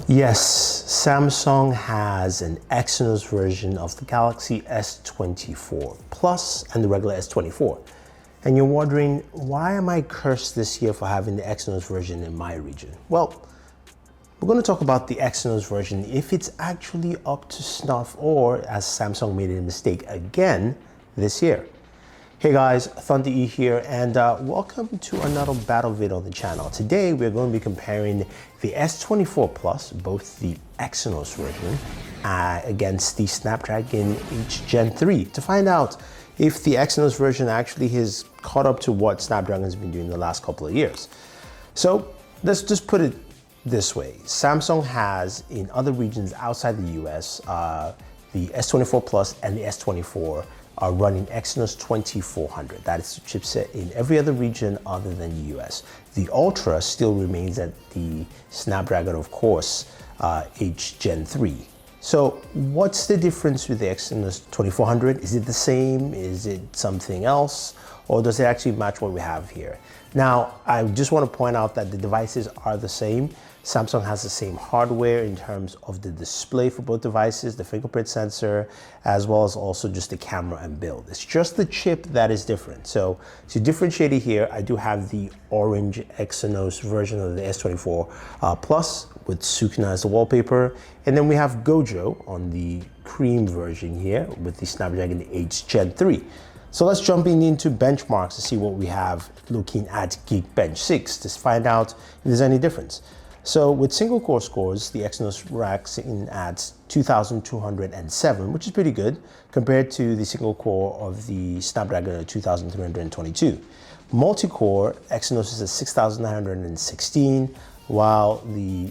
Yes, Samsung has an Exynos version of the Galaxy S24 Plus and the regular S24. And you're wondering, why am I cursed this year for having the Exynos version in my region? Well, we're going to talk about the Exynos version, if it's actually up to snuff or as Samsung made a mistake again this year. Hey guys, Thunder E here, and welcome to another battle video on the channel. Today we're going to be comparing the S24 Plus, both the Exynos version, against the Snapdragon 8 Gen 3 to find out if the Exynos version actually has caught up to what Snapdragon's been doing the last couple of years. So let's just put it this way. Samsung has, in other regions outside the US, the S24 Plus and the S24 are running Exynos 2400. That is the chipset in every other region other than the US. The Ultra still remains at the Snapdragon, of course, 8 Gen 3. So what's the difference with the Exynos 2400? Is it the same? Is it something else? Or does it actually match what we have here? Now, I just want to point out that the devices are the same. Samsung has the same hardware in terms of the display for both devices, the fingerprint sensor, as well as also just the camera and build. It's just the chip that is different. So to differentiate it here, I do have the orange Exynos version of the S24 Plus with Sukuna as the wallpaper. And then we have Gojo on the cream version here with the Snapdragon 8 Gen 3. So let's jump into benchmarks to see what we have looking at Geekbench 6 to find out if there's any difference. So with single core scores, the Exynos racks in at 2,207, which is pretty good compared to the single core of the Snapdragon at 2,322. Multi-core, Exynos is at 6,916, while the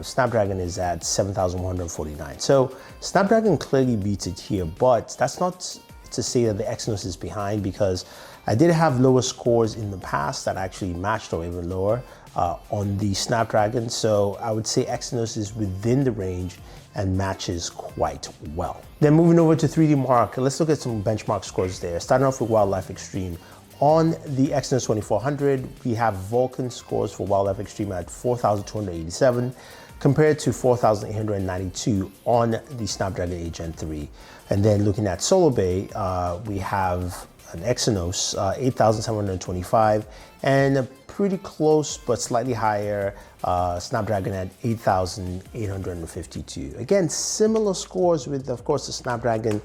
Snapdragon is at 7,149. So Snapdragon clearly beats it here, but that's not to say that the Exynos is behind, because I did have lower scores in the past that actually matched or even lower on the Snapdragon. So I would say Exynos is within the range and matches quite well. Then moving over to 3D Mark, let's look at some benchmark scores there. Starting off with Wildlife Extreme. On the Exynos 2400, we have Vulkan scores for Wildlife Extreme at 4,287 compared to 4,892 on the Snapdragon 8 Gen 3. And then looking at Solar Bay, we have an Exynos 8,725 and a pretty close but slightly higher Snapdragon at 8,852. Again, similar scores with, of course, the Snapdragon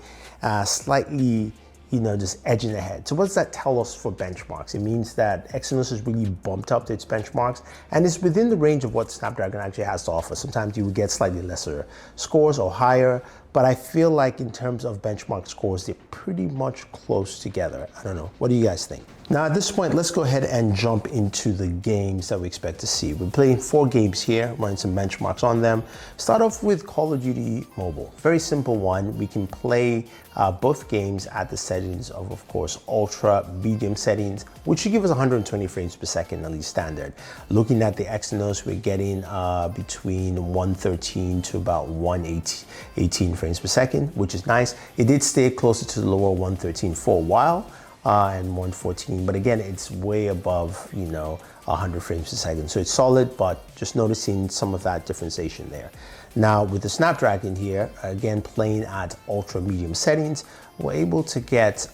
slightly, just edging ahead. So what does that tell us for benchmarks? It means that Exynos has really bumped up its benchmarks and it's within the range of what Snapdragon actually has to offer. Sometimes you would get slightly lesser scores or higher, but I feel like in terms of benchmark scores, they're pretty much close together. I don't know. What do you guys think? Now at this point, let's go ahead and jump into the games that we expect to see. We're playing 4 games here, running some benchmarks on them. Start off with Call of Duty Mobile. Very simple one. We can play both games at the settings of course, ultra medium settings, which should give us 120 frames per second, at least standard. Looking at the Exynos, we're getting between 113 to about 118 frames per second, which is nice. It did stay closer to the lower 113 for a while. And 114, but again, it's way above 100 frames per second, so it's solid, but just noticing some of that differentiation there. Now with the Snapdragon here, again playing at ultra medium settings, we're able to get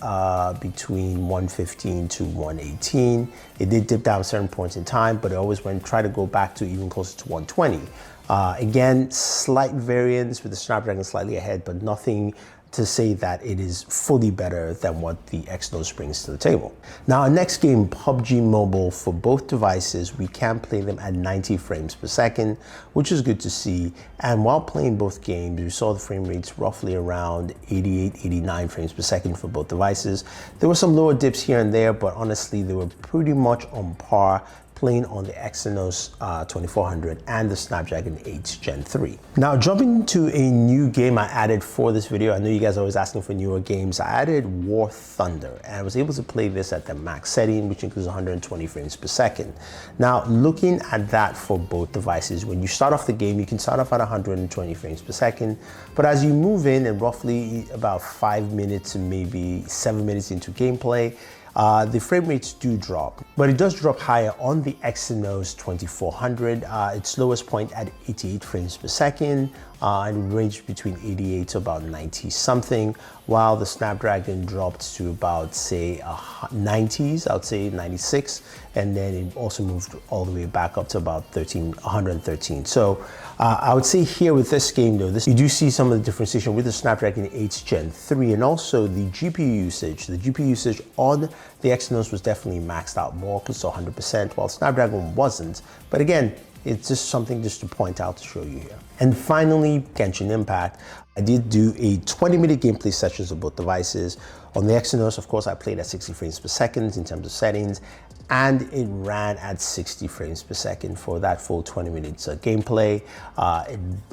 between 115 to 118. It did dip down certain points in time, but it always try to go back to even closer to 120. Again, slight variance with the Snapdragon slightly ahead, but nothing to say that it is fully better than what the Exynos brings to the table. Now our next game, PUBG Mobile, for both devices, we can play them at 90 frames per second, which is good to see. And while playing both games, we saw the frame rates roughly around 88, 89 frames per second for both devices. There were some lower dips here and there, but honestly, they were pretty much on par playing on the Exynos 2400 and the Snapdragon 8 Gen 3. Now jumping into a new game I added for this video. I know you guys are always asking for newer games. I added War Thunder and I was able to play this at the max setting, which includes 120 frames per second. Now looking at that for both devices, when you start off the game, you can start off at 120 frames per second, but as you move in and roughly about 5 minutes to maybe 7 minutes into gameplay, the frame rates do drop, but it does drop higher on the Exynos 2400. Its lowest point at 88 frames per second, and ranged between 88 to about 90 something, while the Snapdragon dropped to about, say, 90s, I would say 96, and then it also moved all the way back up to about 113. So I would say here with this game though, you do see some of the differentiation with the Snapdragon 8 Gen 3, and also the GPU usage. The GPU usage on the Exynos was definitely maxed out more, close to 100%, while Snapdragon wasn't. But again, it's just something just to point out to show you here. And finally, Genshin Impact. I did do a 20-minute gameplay sessions of both devices. On the Exynos, of course, I played at 60 frames per second in terms of settings, and it ran at 60 frames per second for that full 20 minutes gameplay.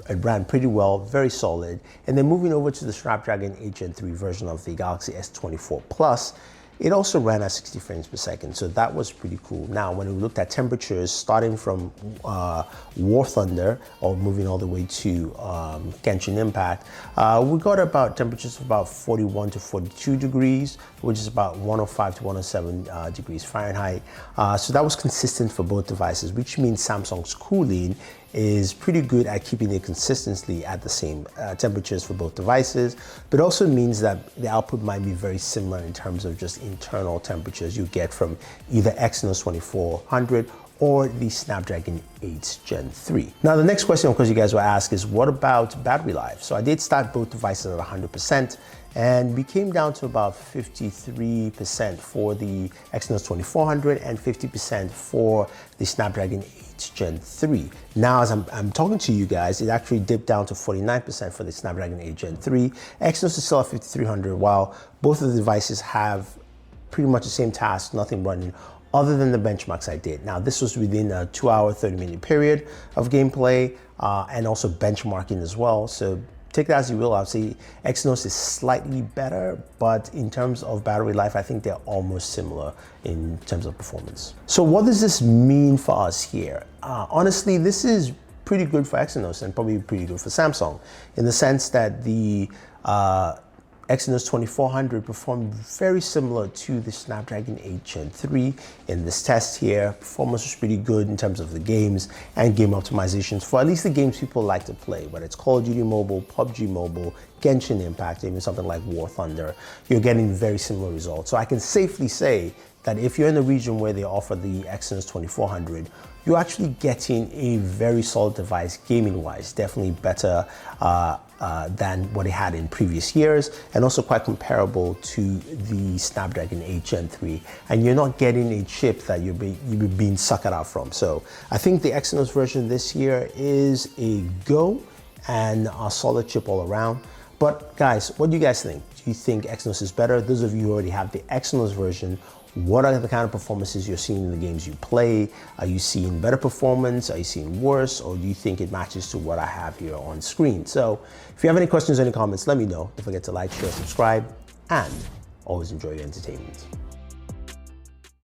It ran pretty well, very solid. And then moving over to the Snapdragon 8 Gen 3 version of the Galaxy S24 Plus, it also ran at 60 frames per second, so that was pretty cool. Now, when we looked at temperatures, starting from War Thunder, or moving all the way to Genshin Impact, we got about temperatures of about 41 to 42 degrees, which is about 105 to 107 degrees Fahrenheit. So that was consistent for both devices, which means Samsung's cooling is pretty good at keeping it consistently at the same temperatures for both devices, but also means that the output might be very similar in terms of just internal temperatures you get from either Exynos 2400 or the Snapdragon 8 Gen 3. Now, the next question, of course, you guys will ask is, what about battery life? So I did start both devices at 100%, and we came down to about 53% for the Exynos 2400 and 50% for the Snapdragon 8 Gen 3. Now, as I'm talking to you guys, it actually dipped down to 49% for the Snapdragon 8 Gen 3. Exynos is still at 5300, while both of the devices have pretty much the same task, nothing running other than the benchmarks I did. Now, this was within a 2-hour, 30-minute period of gameplay, and also benchmarking as well. So take that as you will. I'll say Exynos is slightly better, but in terms of battery life, I think they're almost similar in terms of performance. So what does this mean for us here? Honestly, this is pretty good for Exynos and probably pretty good for Samsung, in the sense that the Exynos 2400 performed very similar to the Snapdragon 8 Gen 3 in this test here. Performance was pretty good in terms of the games and game optimizations for at least the games people like to play, whether it's Call of Duty Mobile, PUBG Mobile, Genshin Impact, even something like War Thunder. You're getting very similar results. So I can safely say that if you're in the region where they offer the Exynos 2400, you're actually getting a very solid device gaming-wise, definitely better than what it had in previous years, and also quite comparable to the Snapdragon 8 Gen 3. And you're not getting a chip that you're being suckered out from. So I think the Exynos version this year is a go and a solid chip all around. But guys, what do you guys think? Do you think Exynos is better? Those of you who already have the Exynos version, what are the kind of performances you're seeing in the games you play? Are you seeing better performance? Are you seeing worse? Or do you think it matches to what I have here on screen? So if you have any questions or any comments, let me know. Don't forget to like, share, subscribe, and always enjoy your entertainment.